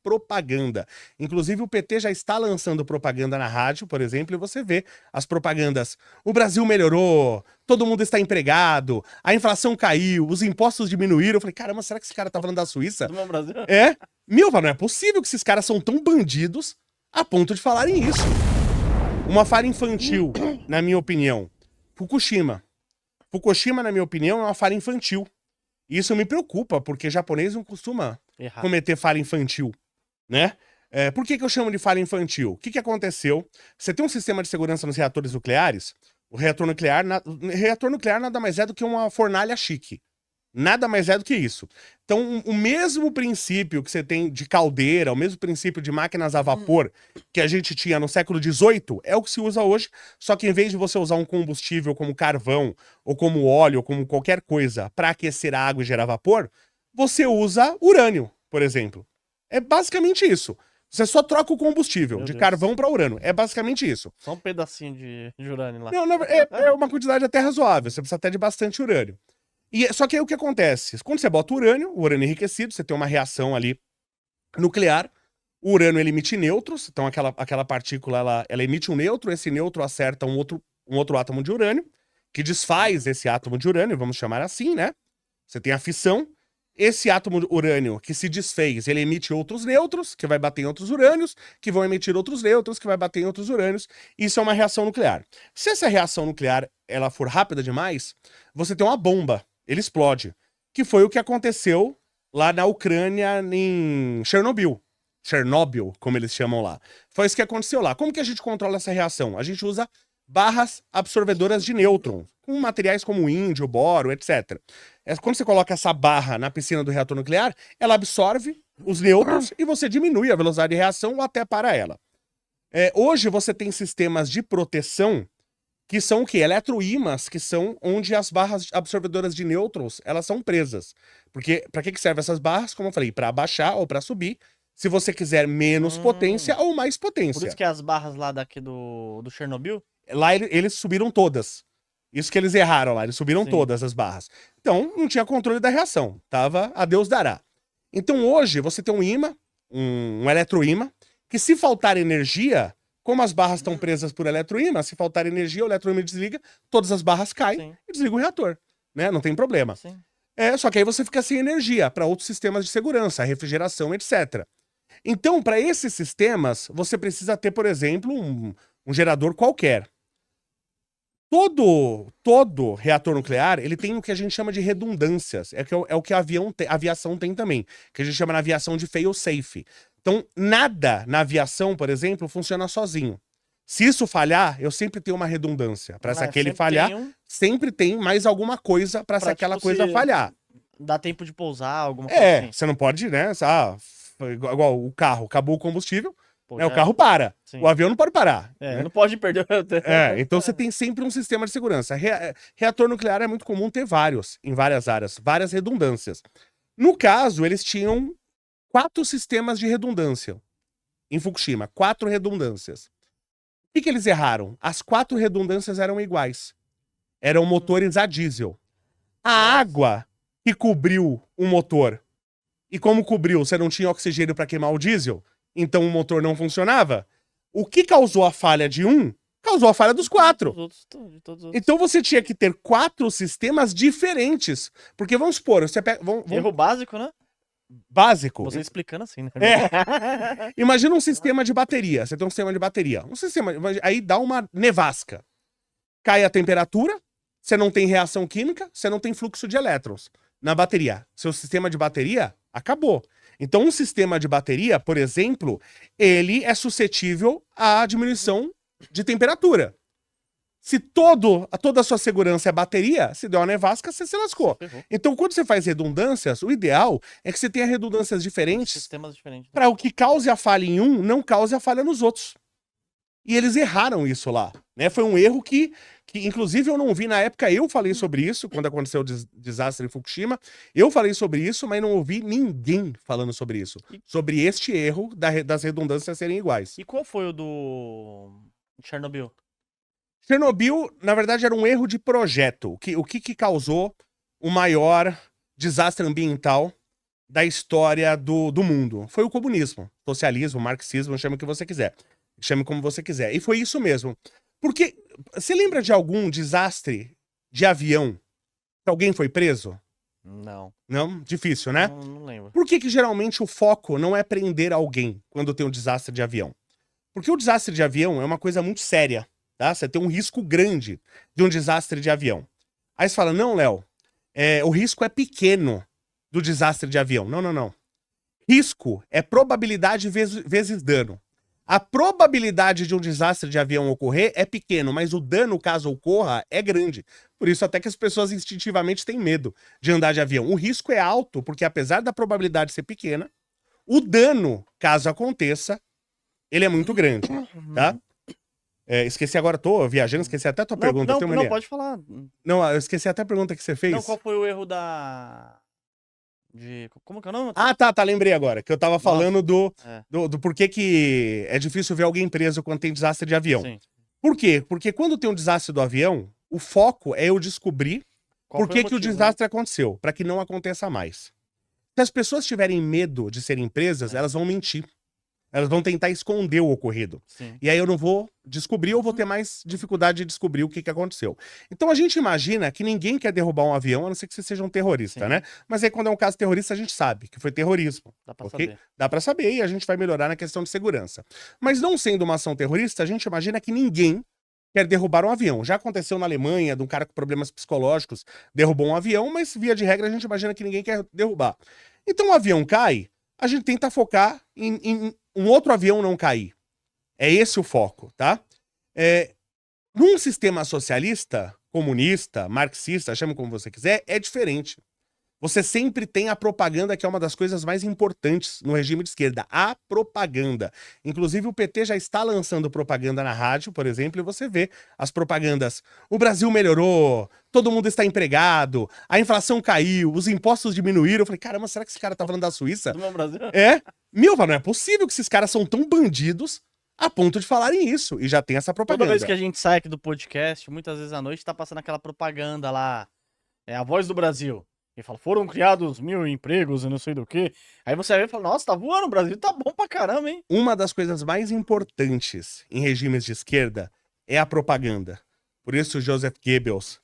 propaganda. Inclusive o PT já está lançando propaganda na rádio, por exemplo, e você vê as propagandas. O Brasil melhorou, todo mundo está empregado, a inflação caiu, os impostos diminuíram. Eu falei, caramba, será que esse cara tá falando da Suíça? Do meu Brasil? É? Não é possível que esses caras são tão bandidos a ponto de falarem isso. Uma falha infantil, na minha opinião. Fukushima. Fukushima, na minha opinião, é uma falha infantil. E isso me preocupa, porque japonês não costuma cometer falha infantil, né? Por que eu chamo de falha infantil? O que aconteceu? Você tem um sistema de segurança nos reatores nucleares, o reator nuclear nada mais é do que uma fornalha chique. Nada mais é do que isso. Então, o mesmo princípio que você tem de caldeira, o mesmo princípio de máquinas a vapor que a gente tinha no século XVIII, é o que se usa hoje, só que em vez de você usar um combustível como carvão, ou como óleo, ou como qualquer coisa para aquecer a água e gerar vapor, você usa urânio, por exemplo. É basicamente isso. Você só troca o combustível de carvão para urânio. É basicamente isso. Só um pedacinho de urânio lá. Não, é uma quantidade até razoável. Você precisa até de bastante urânio. Só que aí o que acontece? Quando você bota o urânio enriquecido, você tem uma reação ali nuclear, o urânio ele emite nêutrons, então aquela partícula ela emite um nêutron, esse nêutron acerta um outro átomo de urânio, que desfaz esse átomo de urânio, vamos chamar assim, né? Você tem a fissão, esse átomo de urânio que se desfez, ele emite outros nêutrons, que vai bater em outros urânios, que vão emitir outros nêutrons, que vai bater em outros urânios. Isso é uma reação nuclear. Se essa reação nuclear ela for rápida demais, você tem uma bomba. Ele explode. Que foi o que aconteceu lá na Ucrânia, em Chernobyl. Chernobyl, como eles chamam lá. Foi isso que aconteceu lá. Como que a gente controla essa reação? A gente usa barras absorvedoras de nêutron, com materiais como índio, boro, etc. Quando você coloca essa barra na piscina do reator nuclear, ela absorve os nêutrons e você diminui a velocidade de reação ou até para ela. Hoje você tem sistemas de proteção que são o quê? Eletroímãs, que são onde as barras absorvedoras de nêutrons, elas são presas. Porque, para que servem essas barras? Como eu falei, para abaixar ou para subir, se você quiser menos potência ou mais potência. Por isso que as barras lá daqui do Chernobyl? Lá eles subiram todas. Isso que eles erraram lá, eles subiram todas as barras. Então, não tinha controle da reação. Tava a Deus dará. Então, hoje, você tem um ímã, um eletroímã, que se faltar energia... Como as barras estão presas por eletroímã, se faltar energia, o eletroímã desliga, todas as barras caem e desliga o reator, né? Não tem problema. Só que aí você fica sem energia para outros sistemas de segurança, refrigeração, etc. Então, para esses sistemas, você precisa ter, por exemplo, um gerador qualquer. Todo reator nuclear, ele tem o que a gente chama de redundâncias. É o que a aviação tem também, que a gente chama na aviação de fail-safe. Então, nada na aviação, por exemplo, funciona sozinho. Se isso falhar, eu sempre tenho uma redundância. Para se aquele falhar, sempre tem mais alguma coisa para se aquela coisa falhar. Dá tempo de pousar, alguma coisa assim. Você não pode, né? Igual o carro, acabou o combustível, o carro para. O avião não pode parar. Né? Não pode perder o tempo. Então você tem sempre um sistema de segurança. Reator nuclear é muito comum ter vários, em várias áreas, várias redundâncias. No caso, eles tinham 4 sistemas de redundância em Fukushima, 4 redundâncias. O que eles erraram? As 4 redundâncias eram iguais. Eram motores a diesel. A água que cobriu o motor, e como cobriu, você não tinha oxigênio para queimar o diesel, então o motor não funcionava. O que causou a falha de um, causou a falha dos 4. Então você tinha que ter 4 sistemas diferentes. Porque vamos supor, você pega... Erro básico, né? Básico. Você explicando assim, né? Imagina um sistema de bateria. Você tem um sistema de bateria. Aí dá uma nevasca. Cai a temperatura, você não tem reação química, você não tem fluxo de elétrons na bateria. Seu sistema de bateria acabou. Então, um sistema de bateria, por exemplo, ele é suscetível à diminuição de temperatura. Se toda a sua segurança é bateria, se der uma nevasca, você se lascou. Então, quando você faz redundâncias, o ideal é que você tenha redundâncias diferentes para o que cause a falha em um, não cause a falha nos outros. E eles erraram isso lá. Né? Foi um erro que, inclusive, eu não vi na época. Eu falei sobre isso, quando aconteceu o desastre em Fukushima. Eu falei sobre isso, mas não ouvi ninguém falando sobre isso. Sobre este erro das redundâncias serem iguais. E qual foi o do Chernobyl? Chernobyl, na verdade, era um erro de projeto. O que causou o maior desastre ambiental da história do mundo. Foi o comunismo, socialismo, marxismo, chame o que você quiser. Chame como você quiser. E foi isso mesmo. Porque, você lembra de algum desastre de avião que alguém foi preso? Não. Não? Difícil, né? Não lembro. Por que geralmente o foco não é prender alguém quando tem um desastre de avião? Porque o desastre de avião é uma coisa muito séria, tá? Você tem um risco grande de um desastre de avião. Aí você fala, não, Léo, o risco é pequeno do desastre de avião. Não, não, não. Risco é probabilidade vezes dano. A probabilidade de um desastre de avião ocorrer é pequeno, mas o dano, caso ocorra, é grande. Por isso até que as pessoas instintivamente têm medo de andar de avião. O risco é alto, porque apesar da probabilidade ser pequena, o dano, caso aconteça, ele é muito grande, tá? Esqueci agora, tô viajando, esqueci até a tua pergunta. Não, pode falar. Não, eu esqueci até a pergunta que você fez. Não, qual foi o erro como que é o nome? Ah, tá, lembrei agora, que eu tava falando do porquê que é difícil ver alguém preso quando tem desastre de avião. Sim. Por quê? Porque quando tem um desastre do avião, o foco é eu descobrir por que o desastre aconteceu, pra que não aconteça mais. Se as pessoas tiverem medo de serem presas, elas vão mentir. Elas vão tentar esconder o ocorrido. Sim. E aí eu não vou descobrir ou vou ter mais dificuldade de descobrir o que aconteceu. Então a gente imagina que ninguém quer derrubar um avião, a não ser que você seja um terrorista, Sim. né? Mas aí quando é um caso terrorista, a gente sabe que foi terrorismo. Dá pra Ok? saber. Dá pra saber e a gente vai melhorar na questão de segurança. Mas não sendo uma ação terrorista, a gente imagina que ninguém quer derrubar um avião. Já aconteceu na Alemanha, de um cara com problemas psicológicos derrubou um avião, mas via de regra a gente imagina que ninguém quer derrubar. Então o avião cai, a gente tenta focar em um outro avião não cair. É esse o foco, tá? Num sistema socialista, comunista, marxista, chame como você quiser, é diferente. Você sempre tem a propaganda, que é uma das coisas mais importantes no regime de esquerda. A propaganda. Inclusive, o PT já está lançando propaganda na rádio, por exemplo, e você vê as propagandas. O Brasil melhorou, todo mundo está empregado, a inflação caiu, os impostos diminuíram. Eu falei, caramba, será que esse cara tá falando da Suíça? Do meu Brasil? Não é possível que esses caras são tão bandidos a ponto de falarem isso. E já tem essa propaganda. Toda vez que a gente sai aqui do podcast, muitas vezes à noite, tá passando aquela propaganda lá. É a Voz do Brasil. E fala, foram criados 1000 empregos e não sei do que. Aí você vê e fala, nossa, tá voando, o Brasil tá bom pra caramba, hein? Uma das coisas mais importantes em regimes de esquerda é a propaganda. Por isso Joseph Goebbels,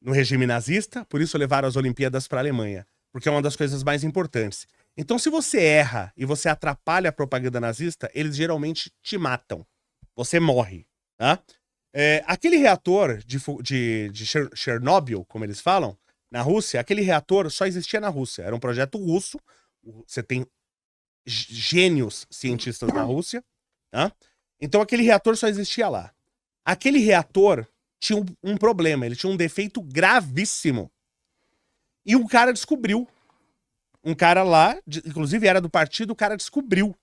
no regime nazista, por isso levaram as Olimpíadas para a Alemanha. Porque é uma das coisas mais importantes. Então, se você erra e você atrapalha a propaganda nazista, eles geralmente te matam. Você morre, tá? Aquele reator de Chernobyl, como eles falam, na Rússia, aquele reator só existia na Rússia. Era um projeto russo. Você tem gênios cientistas na Rússia, tá? Então aquele reator só existia lá. Aquele reator tinha um problema, ele tinha um defeito gravíssimo. E um cara descobriu. Um cara lá, inclusive era do partido, o cara descobriu.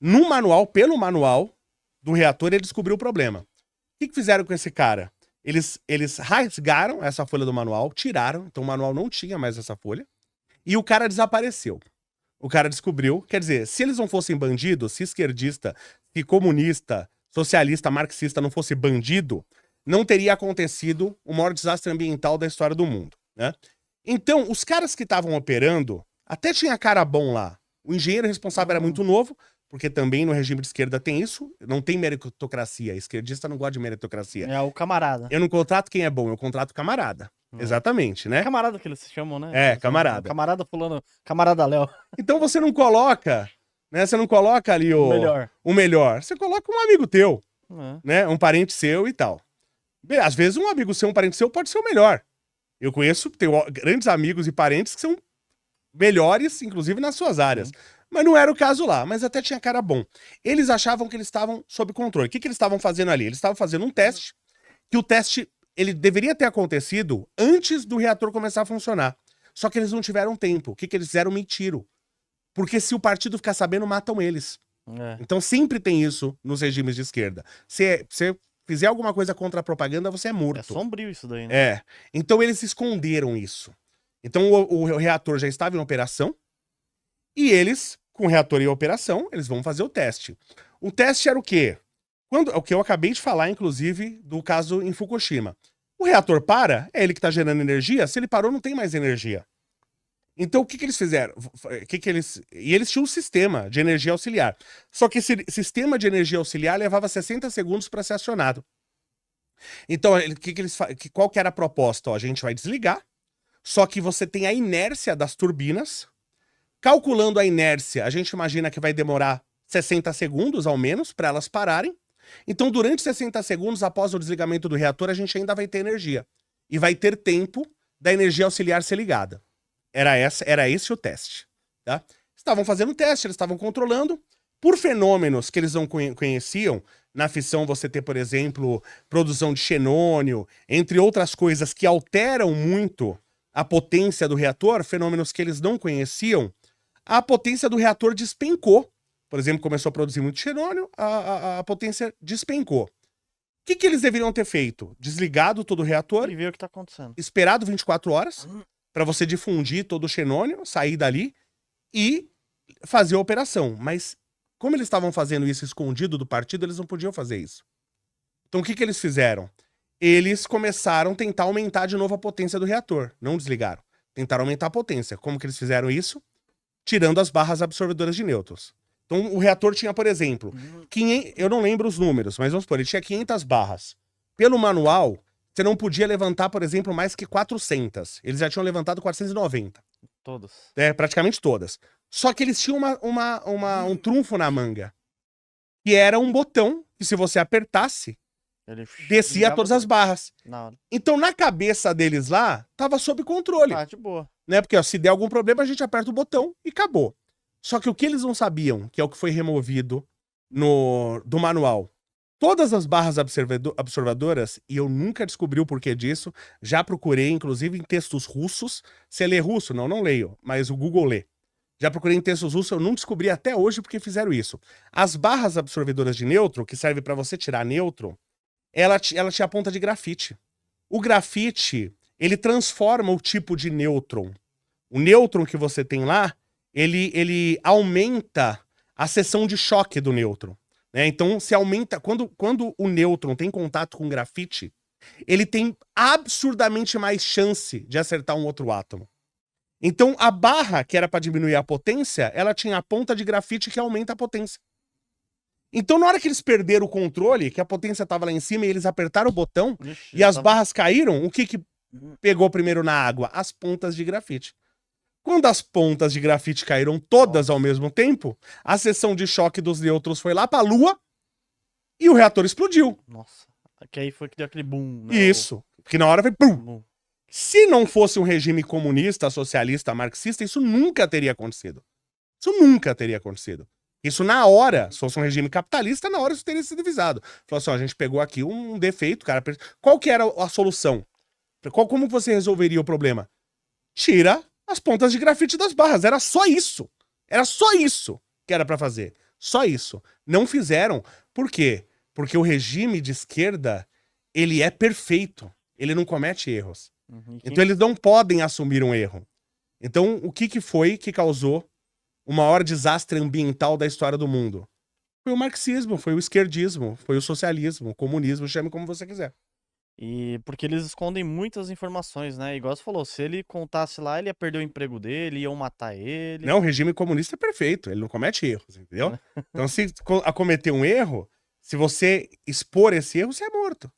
No manual, pelo manual do reator, ele descobriu o problema. O que fizeram com esse cara? Eles rasgaram essa folha do manual, tiraram, então o manual não tinha mais essa folha, e o cara desapareceu. O cara descobriu, quer dizer, se eles não fossem bandidos, se esquerdista, se comunista, socialista, marxista não fosse bandido, não teria acontecido o maior desastre ambiental da história do mundo, né? Então, os caras que estavam operando, até tinha cara bom lá. O engenheiro responsável era muito novo, porque também no regime de esquerda tem isso, não tem meritocracia, esquerdista não gosta de meritocracia. É o camarada. Eu não contrato quem é bom, eu contrato camarada. Exatamente, né? É camarada que eles se chamam, né? Camarada. Camarada fulano, camarada Léo. Então você não coloca, né? Você não coloca ali o melhor. Você coloca um amigo teu, né? Um parente seu e tal. Às vezes um amigo seu, um parente seu pode ser o melhor. Eu tenho grandes amigos e parentes que são melhores, inclusive nas suas áreas. Mas não era o caso lá, mas até tinha cara bom. Eles achavam que eles estavam sob controle. O que eles estavam fazendo ali? Eles estavam fazendo um teste, que o teste ele deveria ter acontecido antes do reator começar a funcionar. Só que eles não tiveram tempo. O que eles fizeram? Mentiram. Porque se o partido ficar sabendo, matam eles. Então sempre tem isso nos regimes de esquerda. Se você fizer alguma coisa contra a propaganda, você é morto. É sombrio isso daí, né? Então eles esconderam isso. Então o reator já estava em operação, e eles, com o reator em operação, eles vão fazer o teste. O teste era o quê? O que eu acabei de falar, inclusive, do caso em Fukushima. O reator para, é ele que está gerando energia, se ele parou, não tem mais energia. Então, o que eles fizeram? E eles tinham um sistema de energia auxiliar. Só que esse sistema de energia auxiliar levava 60 segundos para ser acionado. Então, qual que era a proposta? Ó, a gente vai desligar, só que você tem a inércia das turbinas. Calculando a inércia, a gente imagina que vai demorar 60 segundos, ao menos, para elas pararem. Então, durante 60 segundos, após o desligamento do reator, a gente ainda vai ter energia. E vai ter tempo da energia auxiliar ser ligada. Era esse o teste. Tá? Estavam fazendo o teste, eles estavam controlando. Por fenômenos que eles não conheciam, na fissão você ter, por exemplo, produção de xenônio, entre outras coisas que alteram muito a potência do reator, fenômenos que eles não conheciam, a potência do reator despencou. Por exemplo, começou a produzir muito xenônio, a potência despencou. O que eles deveriam ter feito? Desligado todo o reator. E ver o que tá acontecendo. Esperado 24 horas para você difundir todo o xenônio, sair dali e fazer a operação. Mas como eles estavam fazendo isso escondido do partido, eles não podiam fazer isso. Então o que eles fizeram? Eles começaram a tentar aumentar de novo a potência do reator. Não desligaram. Tentaram aumentar a potência. Como que eles fizeram isso? Tirando as barras absorvedoras de nêutrons. Então, o reator tinha, por exemplo, eu não lembro os números, mas vamos supor, ele tinha 500 barras. Pelo manual, você não podia levantar, por exemplo, mais que 400. Eles já tinham levantado 490. Todas. Praticamente todas. Só que eles tinham um trunfo na manga. Que era um botão que, se você apertasse, Ele descia todas as barras. Na hora. Então, na cabeça deles lá, tava sob controle. Tá, de boa. Né? Porque ó, se der algum problema, a gente aperta o botão e acabou. Só que o que eles não sabiam, que é o que foi removido do manual, todas as barras absorvedoras, e eu nunca descobri o porquê disso, já procurei, inclusive, em textos russos. Você lê russo? Não, não leio, mas o Google lê. Já procurei em textos russos, eu não descobri até hoje porque fizeram isso. As barras absorvedoras de nêutron, que serve para você tirar nêutron, ela tinha a ponta de grafite. O grafite, ele transforma o tipo de nêutron. O nêutron que você tem lá, ele aumenta a seção de choque do nêutron. Né? Então, se aumenta... Quando o nêutron tem contato com grafite, ele tem absurdamente mais chance de acertar um outro átomo. Então, a barra, que era para diminuir a potência, ela tinha a ponta de grafite que aumenta a potência. Então, na hora que eles perderam o controle, que a potência estava lá em cima e eles apertaram o botão, Ixi, e as barras caíram, o que pegou primeiro na água? As pontas de grafite. Quando as pontas de grafite caíram todas ao mesmo tempo, a seção de choque dos nêutrons foi lá para a Lua e o reator explodiu. Nossa. Que aí foi que deu aquele boom. Né? Isso. Porque na hora foi... Pum. Boom. Se não fosse um regime comunista, socialista, marxista, isso nunca teria acontecido. Isso nunca teria acontecido. Isso na hora, se fosse um regime capitalista, na hora isso teria sido avisado. Falou assim, ó, a gente pegou aqui um defeito, cara. Qual que era a solução? Como você resolveria o problema? Tira as pontas de grafite das barras. Era só isso. Era só isso que era pra fazer. Só isso. Não fizeram. Por quê? Porque o regime de esquerda, ele é perfeito. Ele não comete erros. Então eles não podem assumir um erro. Então o que foi que causou o maior desastre ambiental da história do mundo? Foi o marxismo, foi o esquerdismo, foi o socialismo, o comunismo, chame como você quiser. E porque eles escondem muitas informações, né? Igual você falou, se ele contasse lá, ele ia perder o emprego dele, iam matar ele. Não, o regime comunista é perfeito, ele não comete erros, entendeu? Então se acometer um erro, se você expor esse erro, você é morto.